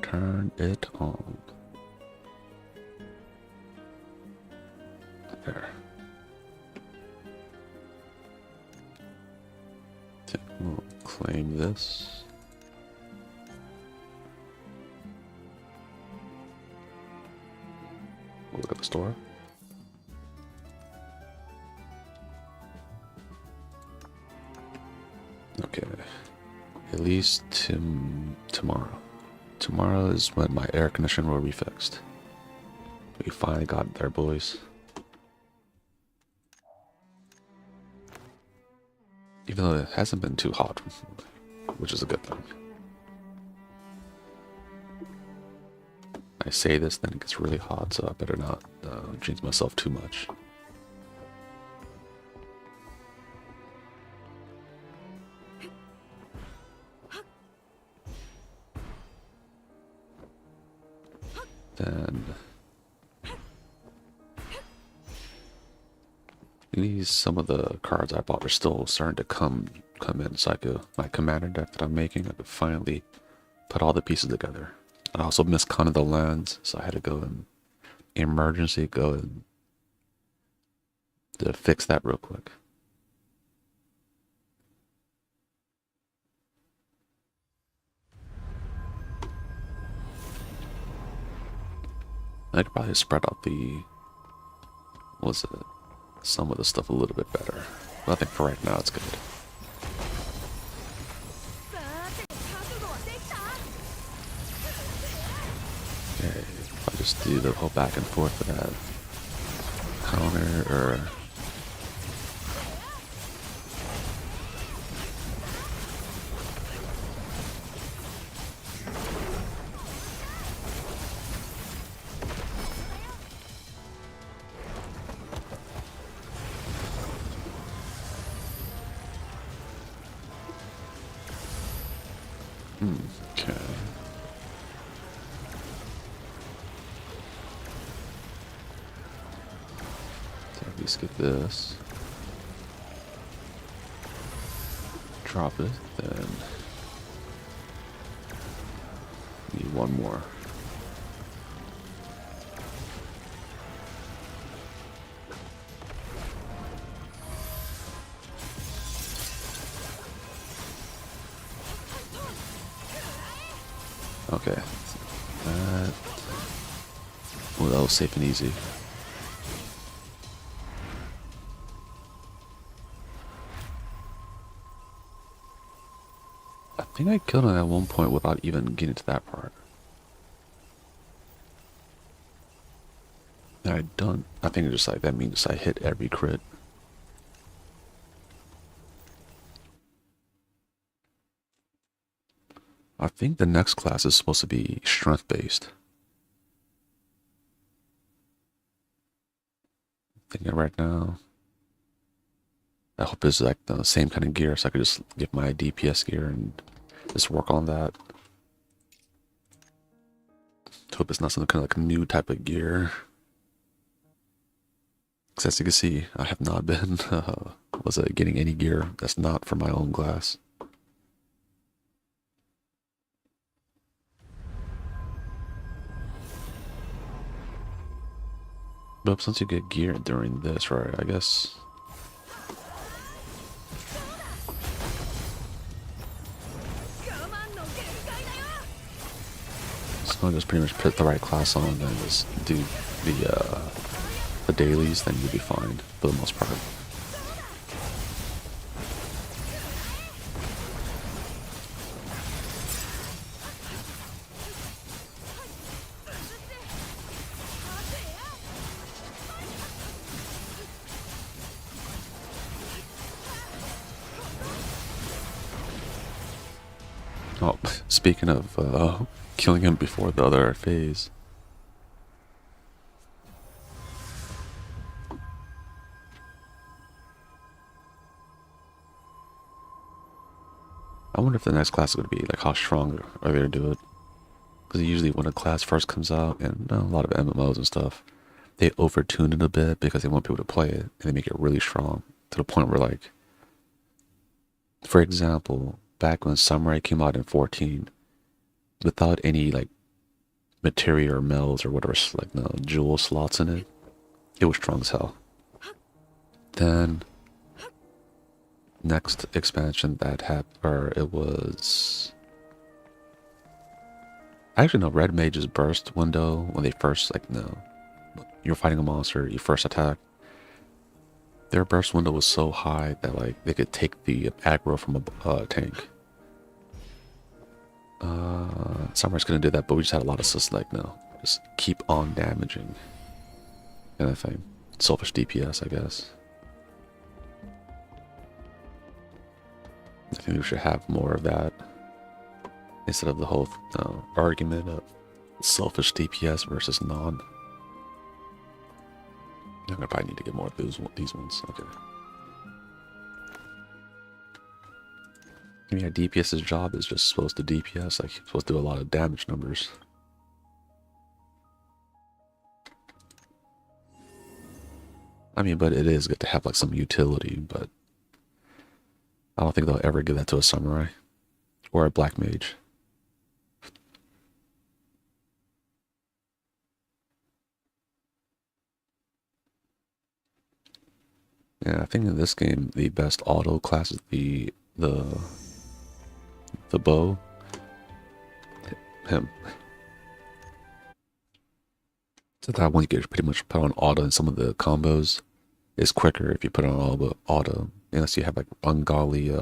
Turn it on. There. We'll claim this. We'll look at the store. Okay. At least tomorrow. Tomorrow is when my air conditioner will be fixed. We finally got there, boys. Even though it hasn't been too hot, which is a good thing. I say this, then it gets really hot, so I better not jinx myself too much. Then some of the cards I bought are still starting to come in, so I could, my commander deck that I'm making, I could finally put all the pieces together. I also missed kind of the lands, so I had to go and emergency go and to fix that real quick. I could probably spread out some of the stuff a little bit better. But I think for right now it's good. Okay, if I just do the whole back and forth for that counter or okay. So at least get this. Drop it, then need one more. Okay. Well, that was safe and easy. I think I killed him at one point without even getting to that part. I don't. I think it's just like that means I hit every crit. I think the next class is supposed to be strength based. Thinking right now. I hope it's like the same kind of gear so I could just get my DPS gear and just work on that. Hope it's not some kind of like new type of gear. Because as you can see, I have not been getting any gear that's not for my own class. But since you get gear during this, right, I guess. So I'll just pretty much put the right class on and then just do the dailies, then you'll be fine for the most part. Oh, speaking of killing him before the other phase. I wonder if the next class is going to be like how strong are they to do it. Because usually when a class first comes out, and a lot of MMOs and stuff, they overtune it a bit because they want people to play it, and they make it really strong to the point where, like, for example, back when Samurai came out in 14, without any like materia or metals or whatever, like no jewel slots in it. It was strong as hell. Then next expansion that happened, or it was actually no, Red Mage's burst window when they first like no, you're fighting a monster, you first attack. Their burst window was so high that like they could take the aggro from a tank. Summer's gonna do that, but we just had a lot of like no, just keep on damaging kind of thing. Selfish DPS, I guess. I think we should have more of that instead of the whole argument of selfish DPS versus non. I'm gonna probably need to get more of these ones. Okay. I mean, yeah, DPS's job is just supposed to DPS, like supposed to do a lot of damage numbers. I mean, but it is good to have like some utility, but I don't think they'll ever give that to a samurai or a black mage. Yeah, I think in this game the best auto class is the bow. Him. So that one you can pretty much put on auto, and some of the combos is quicker if you put on auto, unless you have like ungodly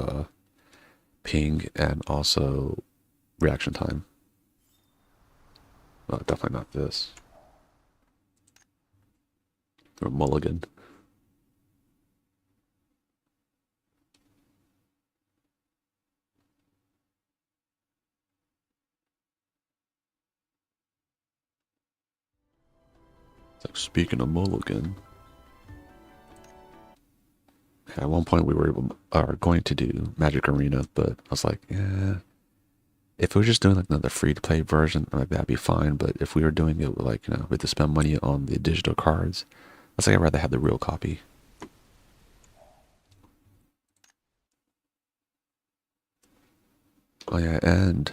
ping and also reaction time. Well, definitely not this. Or mulligan. It's like, speaking of mulligan, at one point we are going to do Magic Arena, but I was like, yeah, if we were just doing like another free-to-play version, like that'd be fine. But if we were doing it with like, we had to spend money on the digital cards, I was like, I'd rather have the real copy. Oh yeah, and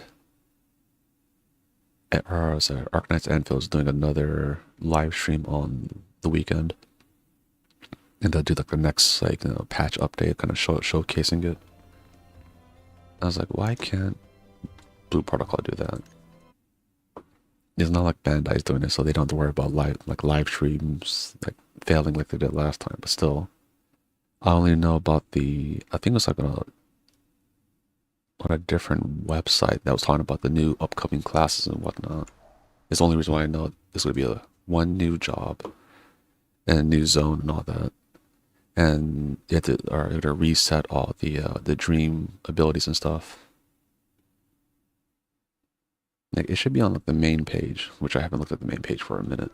Arknight's Anvil is doing another live stream on the weekend, and they'll do like the next like patch update, kind of showcasing it. I was like, why can't Blue Protocol do that? It's not like Bandai's doing it, so they don't have to worry about live streams like failing like they did last time. But still, I only know about I think it was like on a different website that was talking about the new upcoming classes and whatnot. It's the only reason why I know there's going to be one new job and a new zone and all that. And you have to reset all the dream abilities and stuff. Like, it should be on like the main page, which I haven't looked at the main page for a minute.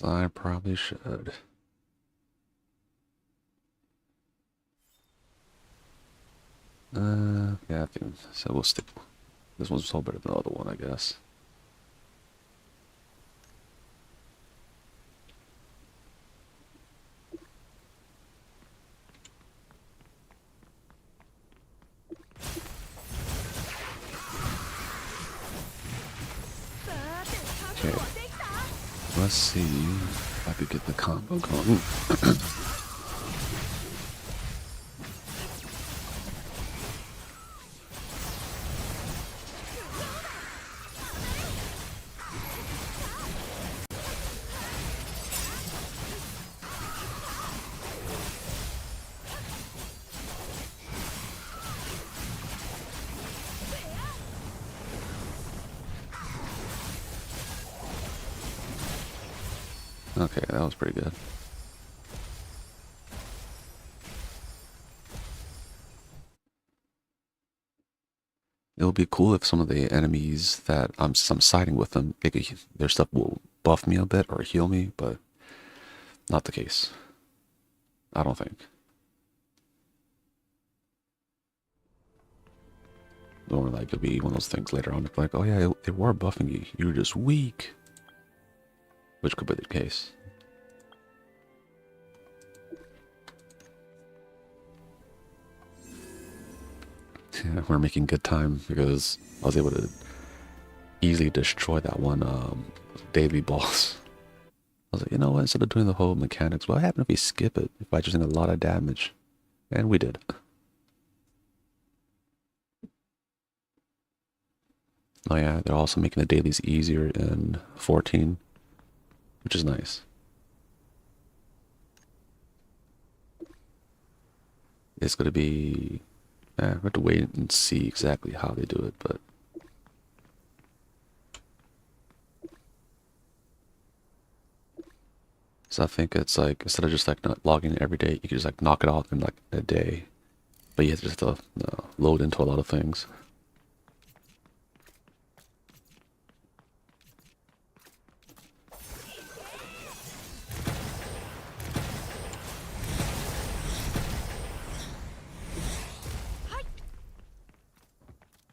I probably should. Yeah, I think so. We'll stick. This one's so better than the other one, I guess. Okay. Let's see if I could get the combo going. Okay, that was pretty good. It would be cool if some of the enemies that I'm siding with them, their stuff will buff me a bit or heal me, but not the case. I don't think. Or like it'll be one of those things later on, like, oh yeah, they were buffing you, you were just weak. Which could be the case. Yeah, we're making good time because I was able to easily destroy that one daily boss. I was like, you know what? Instead of doing the whole mechanics, what happened if we skip it by just doing a lot of damage? And we did. Oh yeah, they're also making the dailies easier in 14, which is nice. It's gonna be, we have to wait and see exactly how they do it, but so I think it's like instead of just like not logging in every day, you can just like knock it off in like a day. But you have to just load into a lot of things.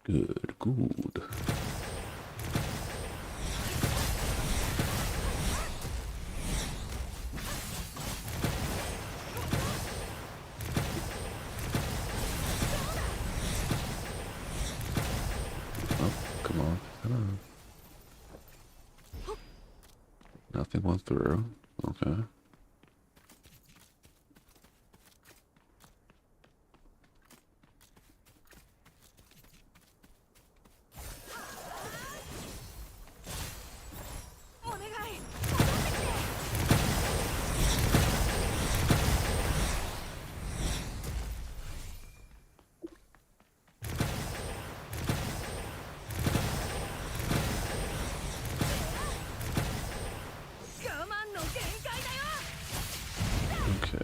Good, good. Oh, come on. Come on. Nothing went through. Okay. Okay.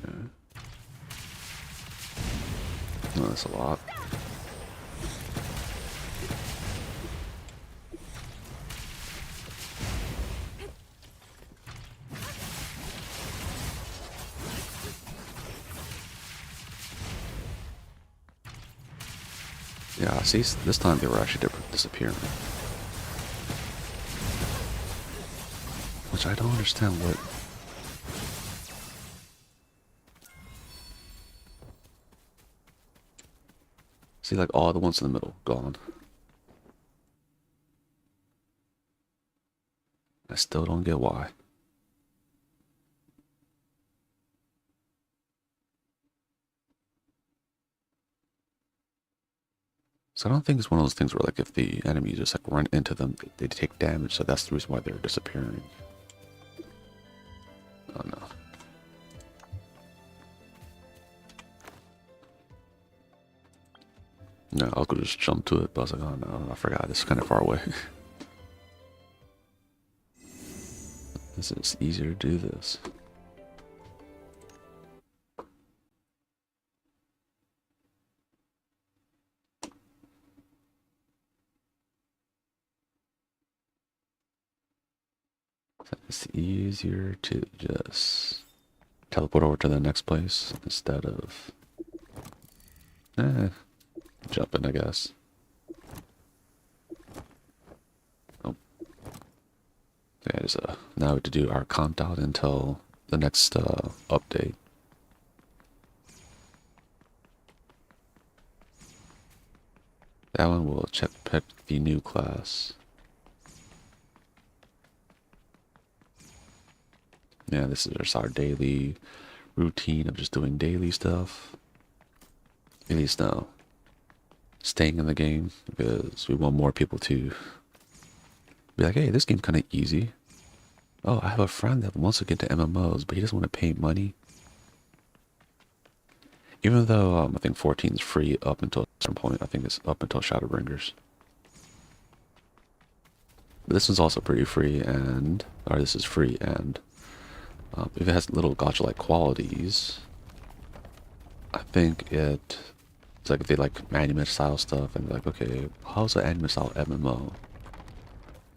No, that's a lot. Yeah, see, this time they were actually disappearing. Which I don't understand what... See, like, all the ones in the middle, gone. I still don't get why. So I don't think it's one of those things where, like, if the enemy just, like, run into them, they take damage, so that's the reason why they're disappearing. Oh, no. No, I was gonna just jump to it, but I was like, oh no, I forgot, it's kind of far away. This is easier to do this. It's easier to just teleport over to the next place instead of jumping, I guess. Oh, yeah, just, now we have to do our countdown until the next update. That one will pick the new class. Yeah, this is just our daily routine of just doing daily stuff. At least now, staying in the game because we want more people to be like, hey, this game's kind of easy. Oh, I have a friend that wants to get to MMOs, but he doesn't want to pay money. Even though I think 14 is free up until a certain point. I think it's up until Shadowbringers. But this one's also pretty free, and or this is free, and if it has little gacha-like qualities, I think it's like if they like anime style stuff, and they're like, okay, how's an anime style MMO?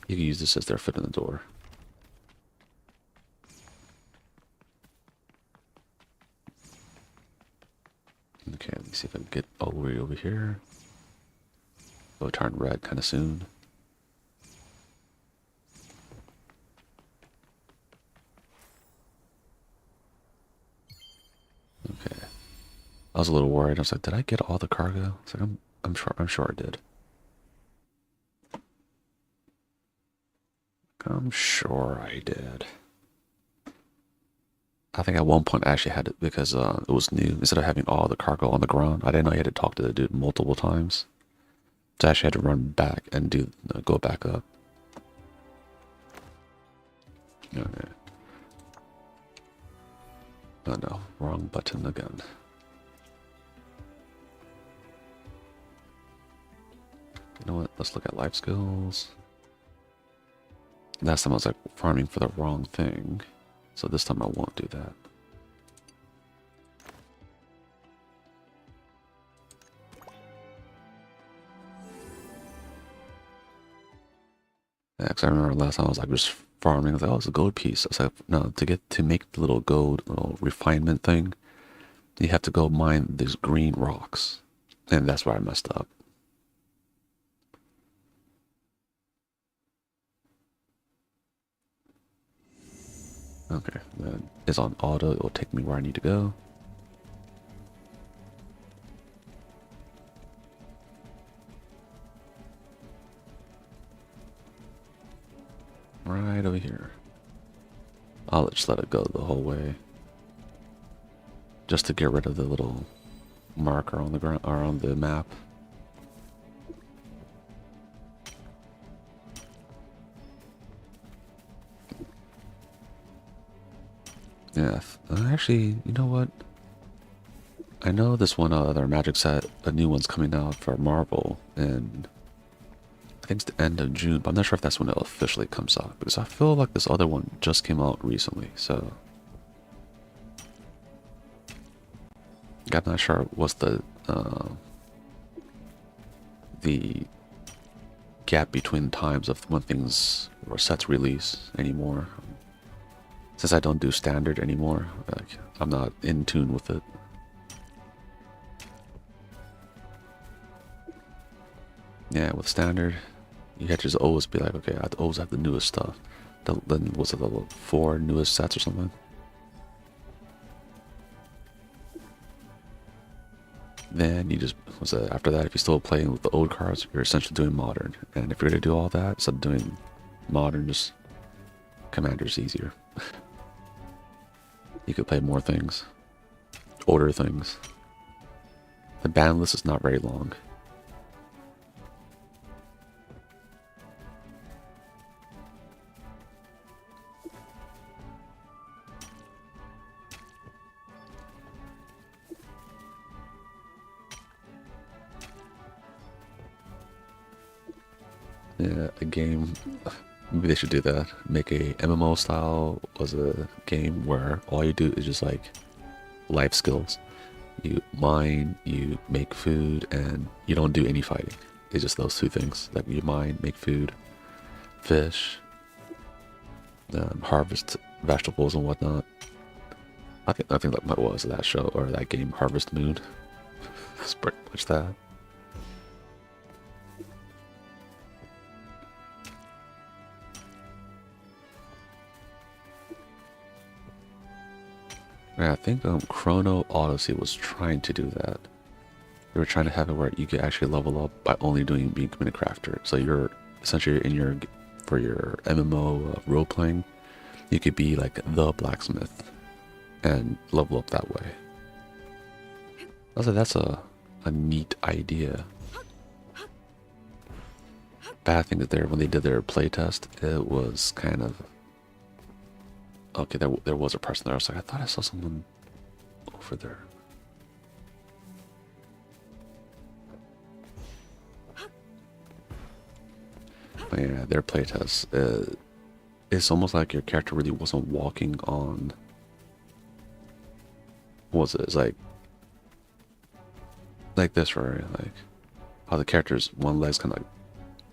You can use this as their foot in the door. Okay, let me see if I can get all the way over here. It'll turn red kind of soon. Okay. I was a little worried. I was like, did I get all the cargo? It's like, I'm sure I did. I'm sure I did. I think at one point I actually had it because it was new. Instead of having all the cargo on the ground, I didn't know you had to talk to the dude multiple times. So I actually had to run back and go back up. Okay. Oh no, wrong button again. You know what? Let's look at life skills. Last time I was like farming for the wrong thing. So this time I won't do that. Yeah, 'cause I remember last time I was like just farming. I was like, oh, it's a gold piece. I was like, no, to make the little gold little refinement thing, you have to go mine these green rocks. And that's where I messed up. Okay, then it's on auto. It will take me where I need to go. Right over here. I'll just let it go the whole way. Just to get rid of the little marker on the ground or on the map. Yeah, actually, you know what? I know this one other magic set, a new one's coming out for Marvel, and I think it's the end of June, but I'm not sure if that's when it officially comes out, because I feel like this other one just came out recently, so I'm not sure what's the gap between times of when things or sets release anymore. Since I don't do standard anymore, like, I'm not in tune with it. Yeah, with standard, you had to just always be like, okay, I always have the newest stuff. Then was it the 4 newest sets or something? Then you just, after that, if you're still playing with the old cards, you're essentially doing modern. And if you're going to do all that, instead of doing modern, just commander's easier. You could play more things, older things. The ban list is not very long. Yeah, a game. Maybe they should do that. Make a MMO style was a game where all you do is just like life skills. You mine, you make food, and you don't do any fighting. It's just those 2 things. Like you mine, make food, fish, harvest vegetables and whatnot. I think that was that show or that game, Harvest Moon. That's pretty much that. Yeah, I think Chrono Odyssey was trying to do that. They were trying to have it where you could actually level up by only being a crafter. So you're essentially for your MMO role playing, you could be like the blacksmith and level up that way. I was like, that's a neat idea. Bad thing that when they did their playtest, it was kind of okay. There was a person there. I was like, I thought I saw someone over there. But yeah, their playtest. It's almost like your character really wasn't walking on. What was it? It's like this, right? Like how the character's one leg's kind of like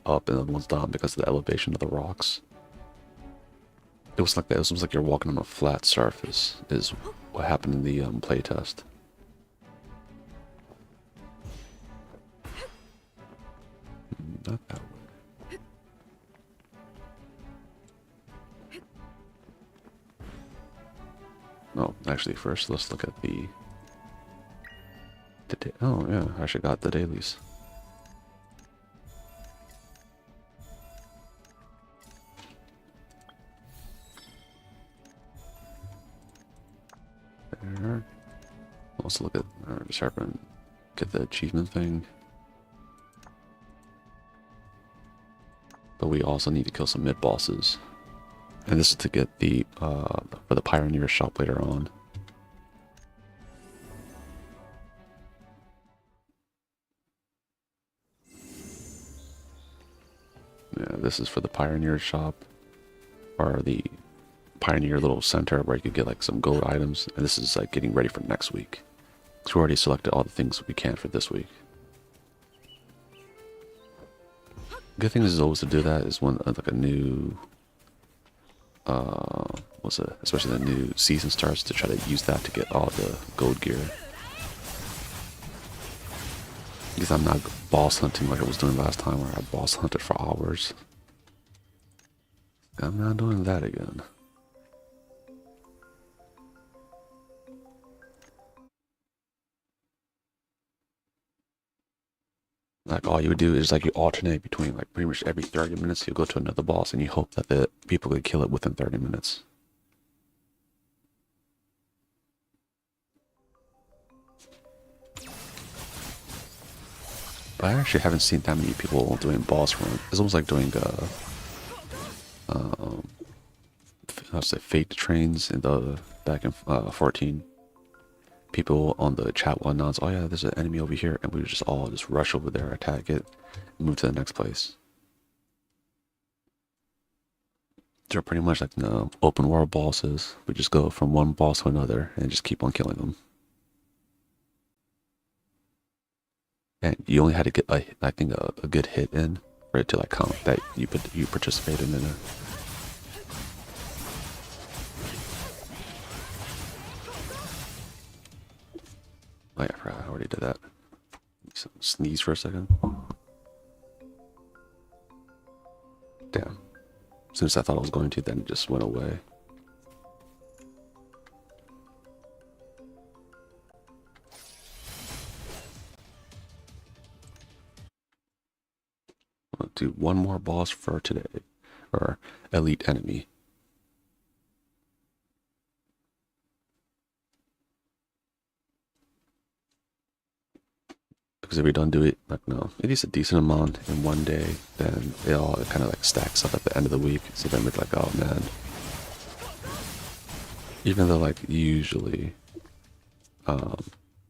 up and the other one's down because of the elevation of the rocks. It was like that. It was almost like you're walking on a flat surface. Is what happened in the playtest. Not that way. No, actually, first let's look at the oh yeah, I actually got the dailies. There. Also look at the serpent. Get the achievement thing. But we also need to kill some mid bosses. And this is to get the for the Pioneer shop later on. Yeah, this is for the Pioneer shop, or the Pioneer little center where you could get like some gold items. And this is like getting ready for next week. So we already selected all the things we can for this week. Good thing is always to do that is when like a new especially the new season starts, to try to use that to get all the gold gear. Because I'm not boss hunting like I was doing last time where I boss hunted for hours. I'm not doing that again. Like all you would do is like you alternate between like pretty much every 30 minutes you go to another boss and you hope that the people could kill it within 30 minutes. But I actually haven't seen that many people doing boss run. It's almost like doing I'll say fate trains in the back in 14. People on the chat will announce, oh yeah, there's an enemy over here, and we would just all just rush over there, attack it, and move to the next place. They're pretty much like the open world bosses. We just go from one boss to another and just keep on killing them. And you only had to get, I think, a good hit in for it to like count that you participated in it. Oh yeah, I forgot I already did that. Sneeze for a second. Damn. As soon as I thought I was going to, then it just went away. I'll do one more boss for today. Or elite enemy. Because if we don't do it, like, no, it is a decent amount in one day, then it all kind of like stacks up at the end of the week. So then we're like, oh man. Even though like usually,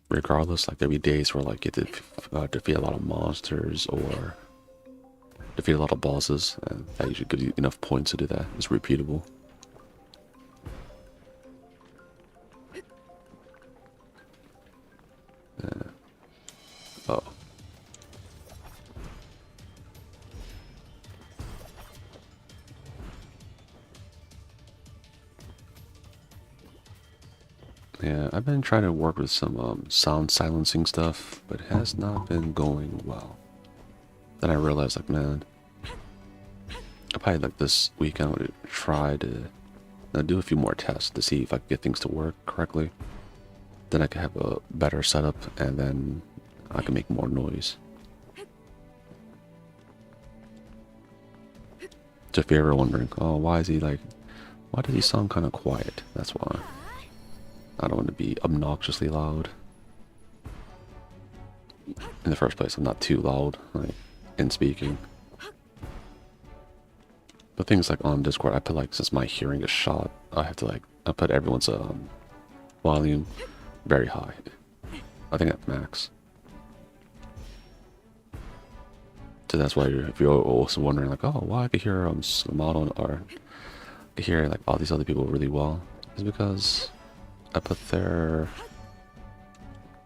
regardless, like there'll be days where like you have to defeat a lot of monsters or defeat a lot of bosses, and that usually gives you enough points to do that. It's repeatable. Oh. Yeah, I've been trying to work with some sound silencing stuff, but it has not been going well. Then I realized, like, man, I probably like this weekend would try to do a few more tests to see if I can get things to work correctly. Then I could have a better setup, and then I can make more noise. So if you're ever wondering, oh, why does he sound kind of quiet? That's why. I don't want to be obnoxiously loud. In the first place, I'm not too loud, like, in speaking. But things like on Discord, I put like, since my hearing is shot, I have to like, I put everyone's volume very high. I think at max. So that's why if you're also wondering like, oh, why I could hear model or I could hear like all these other people really well, is because I put their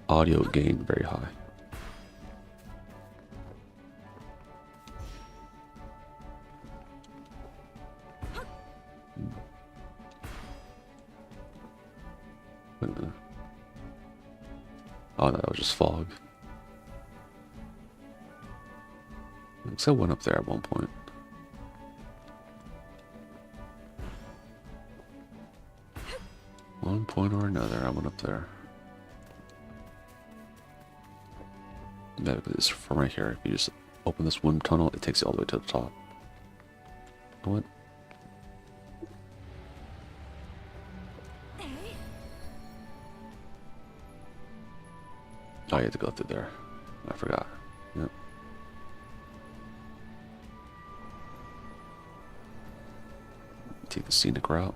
audio gain very high. Oh no, that was just fog. So I went up there at one point. One point or another, I went up there. Yeah, it's from right here. If you just open this wind tunnel, it takes you all the way to the top. What? Oh, you have to go through there. I forgot. Yep. Take the scenic route.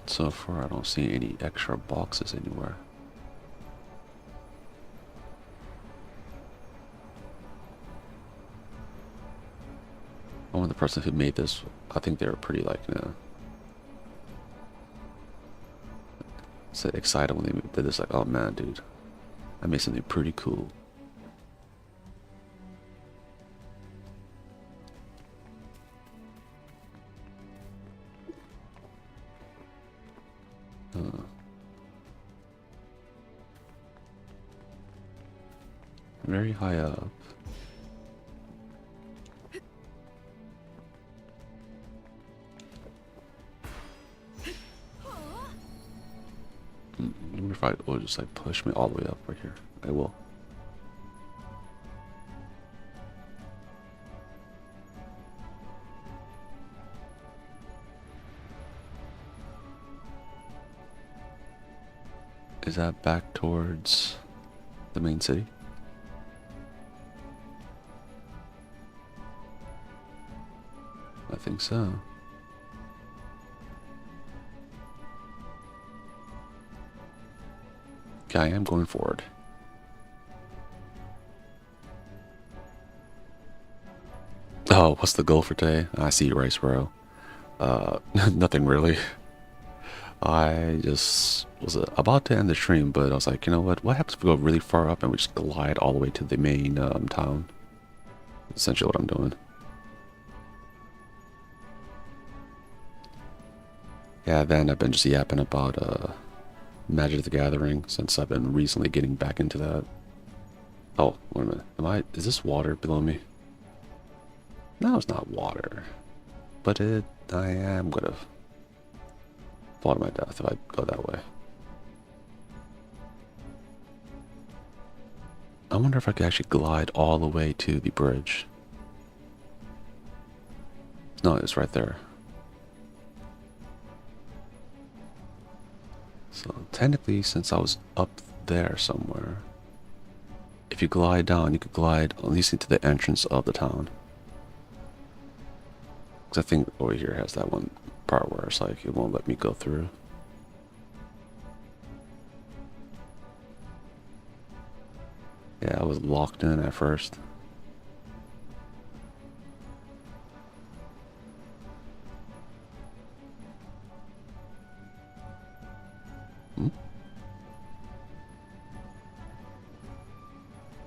So far, I don't see any extra boxes anywhere. I wonder the person who made this, I think they were pretty like, you know, so excited when they did this. Like, oh man, dude, I made something pretty cool. Very high up. I wonder if I will just like push me all the way up right here. I will. Is that back towards the main city? I think so. Okay, I am going forward. Oh, what's the goal for today? I see you, Rice Bro. Nothing really. I just was about to end the stream, but I was like, you know what? What happens if we go really far up and we just glide all the way to the main town? Essentially what I'm doing. Yeah, then I've been just yapping about Magic the Gathering since I've been recently getting back into that. Oh, wait a minute. Is this water below me? No, it's not water. But I am gonna fall to my death if I go that way. I wonder if I could actually glide all the way to the bridge. No, it's right there. So technically, since I was up there somewhere, if you glide down, you could glide at least into the entrance of the town. Because I think over here has that one part where it's like, it won't let me go through. Yeah, I was locked in at first.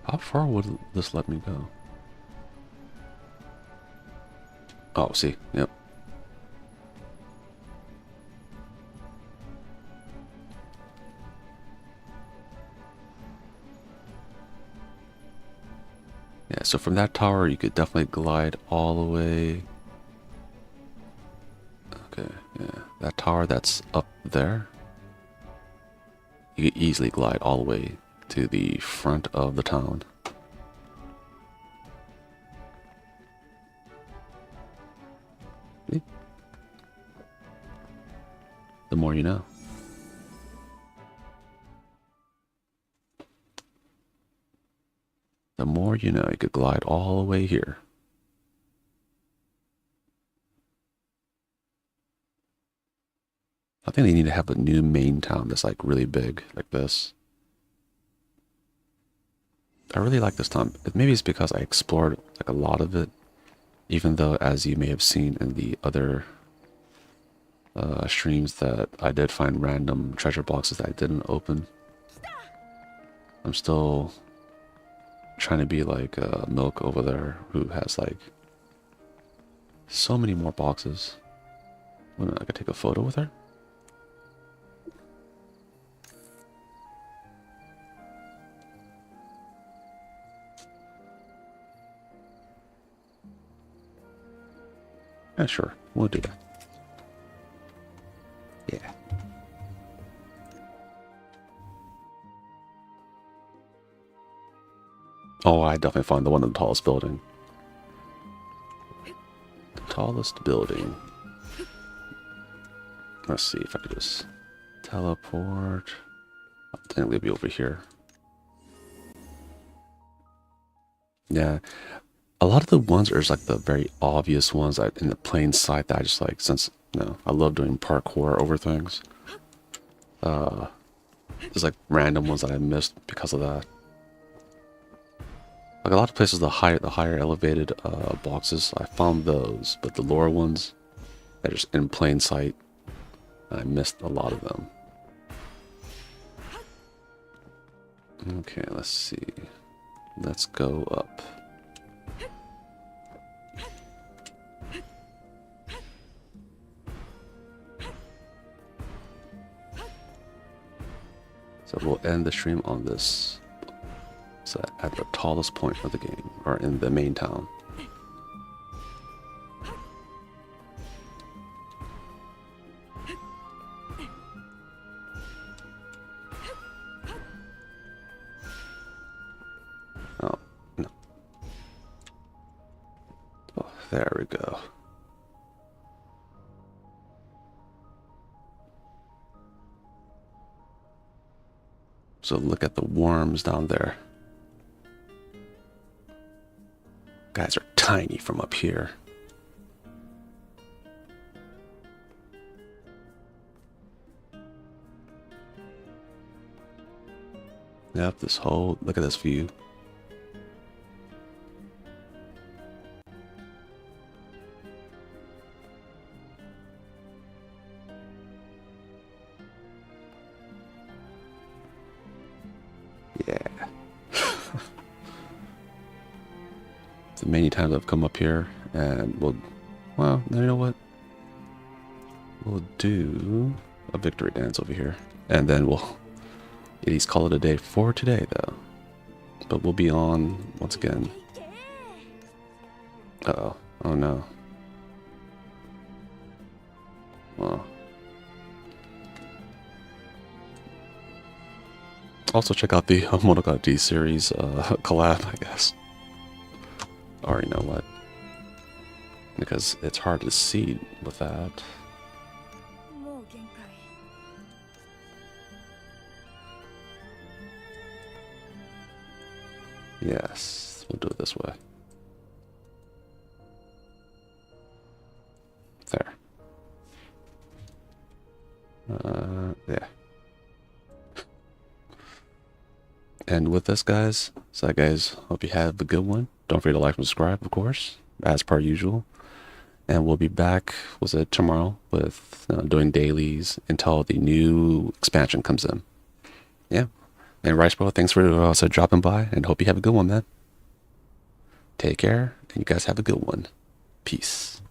How far would this let me go? Oh, see, yep. Yeah, so from that tower, you could definitely glide all the way. Okay, yeah, that tower that's up there, you could easily glide all the way to the front of the town. See? The more you know. The more you know, you could glide all the way here. I think they need to have a new main town that's like really big, like this. I really like this town. Maybe it's because I explored like a lot of it, even though, as you may have seen in the other streams, that I did find random treasure boxes that I didn't open. I'm still trying to be like Milk over there, who has like so many more boxes. Wait a minute, I could take a photo with her? Yeah, sure. We'll do that. Yeah. Oh, I definitely found the one in the tallest building. The tallest building. Let's see if I could just teleport. I'll technically be over here. Yeah. A lot of the ones are just like the very obvious ones that in the plain sight that I just like, since, you know, I love doing parkour over things. There's like random ones that I missed because of that. Like a lot of places, the higher elevated boxes, I found those, but the lower ones, they're just in plain sight. I missed a lot of them. Okay, let's see. Let's go up. So we'll end the stream on this. So at the tallest point of the game, or in the main town. Oh, no. Oh, there we go. So look at the worms down there. Guys are tiny from up here. Yep, this whole, look at this view. Yeah. So many times I've come up here and well, you know what? We'll do a victory dance over here. And then we'll at least call it a day for today, though. But we'll be on once again. Uh-oh. Oh, no. Well. Also check out the Monogatari D series collab, I guess. Or you know what? Because it's hard to see with that. Yes, we'll do it this way. There. Yeah. And with this, guys, so guys, hope you have a good one. Don't forget to like and subscribe, of course, as per usual. And we'll be back, was it tomorrow, with doing dailies until the new expansion comes in. Yeah. And Rice Bro, thanks for also dropping by, and hope you have a good one, man. Take care, and you guys have a good one. Peace.